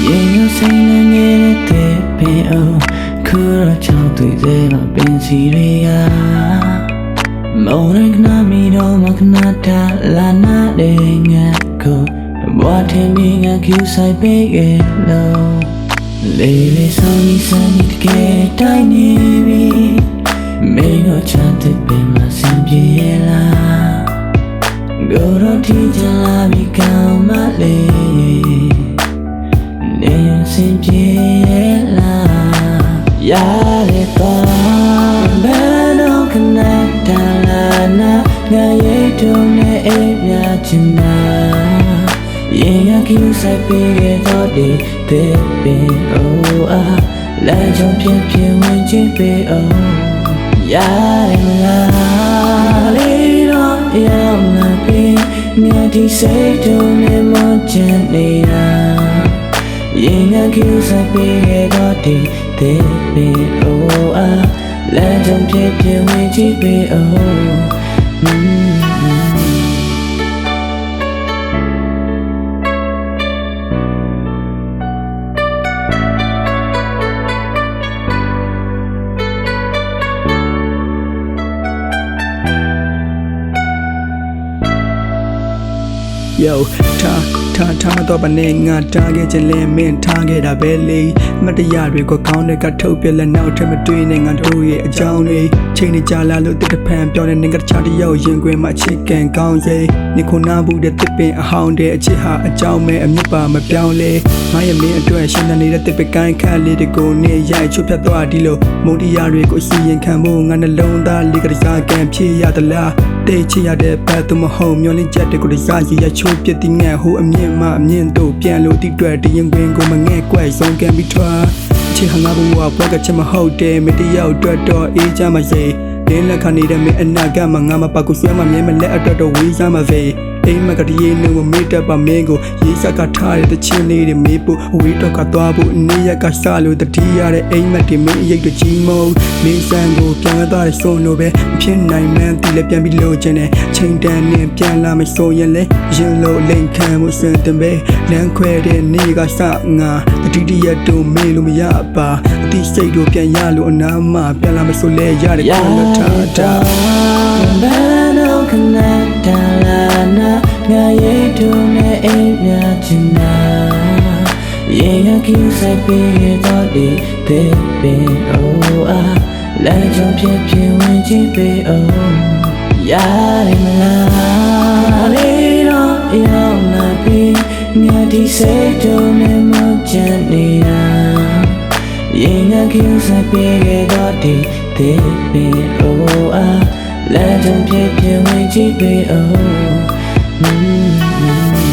ရင်ဆိုင်နေတဲ့ပင်အောင်ခရချောင်းတွေစေကပင်စီတွေကမောင်ရကနာမီတော့မခနာတာလာနာတဲ့ငါကိုဘာထင်မိငါကျူဆိုင်ပေးခဲ့လို့လေးလေးဆောင်နေစနေတကယ်တိုင်းနေပြီမင်းတို့ချမ်းတဲ့ပင်မစင်ပြေလားကိုရောထင်ကြလာပြီကောင်းမလေးနေစင်ပြေလားရတဲ့တော့ဘယ်တော့ခဏတလာနာငါရဲ့တုံးနဲ့အိမ်ပြချင်တာရင်ရကျူဆိုင်ပေးခဲ့တော့ဒီတဲ့ပင်အိုအားလက်ကြောင့်ဖြစ်ဖြစ်ဝင်ကြည့်ပေးအောင်ရတယ်မလားလေးတော့ရောက်လာပြီငါဒီစိတ်တုံးနဲ့မချင်နေတာရင်ရကျူဆိုင်ပေးခဲ့တော့ဒီတဲ့ပင်အိုအားလက်ကြောင့်ဖြစ်ဖြစ်ဝင်ကြည့်ပေးအောင်Yo, taမတော့ပါနဲ့ငါတားခဲ့ခြင်းလဲမင်းထားခဲ့တာပဲလေမတရားတွေကိုကောင်းတဲ့ကထုတ်ပြလက်နောက်ထပ်မတွေ့နဲ့ငါတို့ရဲ့အကြောင်းတွေချိန်နေကြလာလို့တစ်ဖန်ပြောတဲ့နေကတခြားတယောက်ရင်ခွင်မှာချစ်ကန်ကောင်းရဲ့နေခုနာဘူးတဲ့တစ်ပင်အဟောင်းတဲ့အချစ်ဟာအကြောင်းမဲ့အမြတ်ပါမပြောင်းလဲငါရဲ့မင်းအတွက်ရှင်းနေတဲ့တစ်ပင်ကိုင်းခန့်လေးတကိုနေရိုက်ချွတ်ဖြတ်သွားဒီလိုမုန်းတရားတွေကိုစီရင်ခံဖို့ငါနှလုံးသားလေးကတခြားကံဖြည့်ရသလားတိတ်ချရတဲ့ဘက်သူမဟုတ်မျောလင့်ချက်တွေကိုတရားရည်ရချိုးပြတဲ့ငဲ့ဟိုအမြင့်မှအမြင့်တို့ပြန်လို့တိတွက်တရင်ခွင်ကိုမငဲ့ကွက်ဆုံးကန်ပြီးထွားချစ်ဟငါဘဝဘွက်ကချက်မဟုတ်တယ်မတရားအတွက်တော့အေးချမစေလင်းလက်ခနေတဲ့မင်းအနာကမှငါမပါကူဆွဲမမြဲမလက်အတွက်တော့ဝေးစားမစေအိမ်မကတည်းကနုံမေတ္တာပါမင်းကိုရေးစကထားတဲ့ချင်းလေးတွေမေးဖို့ဝေးတော့ကသွားဖို့နေရကစားလို့တတိရတဲ့အိမ်မက်တွေမင်းအရေးတို့ကြီးမုံမင်းစံကိုပြန်သွားတဲ့ဆုံးလို့ပဲမဖြစ်နိုင်မှန်းသိလဲပြန်ပြီးလို့ခြင်းနဲ့ချိန်တန်နဲ့ပြန်လာမဆိုရင်လဲရင်လို့လိန်ခံမှုစင်တင်ပဲလမ်းခွဲတဲ့နေကစငါတတိတရတို့မေးလို့မရပါအတိစိတ်တို့ပြန်ရလို့အနာမပြန်လာမဆိုလဲရတဲ့ကောင်းထားတာဘယ်တော့ခဏတလာနာငါရဲ့တုံးနဲ့အိမ်ပြချင်တာရင်ရကျူဆိုင်ပေးခဲ့တော့ဒီတဲ့ပင်အိုအားလက်ကြောင့်ဖြစ်ဖြစ်ဝင်ကြည့်ပေးအောင်ရတယ်မလားလေးတော့ရောက်လာပြီငါဒီစိတ်တုံးနဲ့မချင်နေတာရင်ရကျူဆိုင်ပေးခဲ့တော့ဒီတဲ့ပင်အိုအားလက်ကြောင့်ဖြစ်ဖြစ်ဝင်ကြည့်ပေးအောင်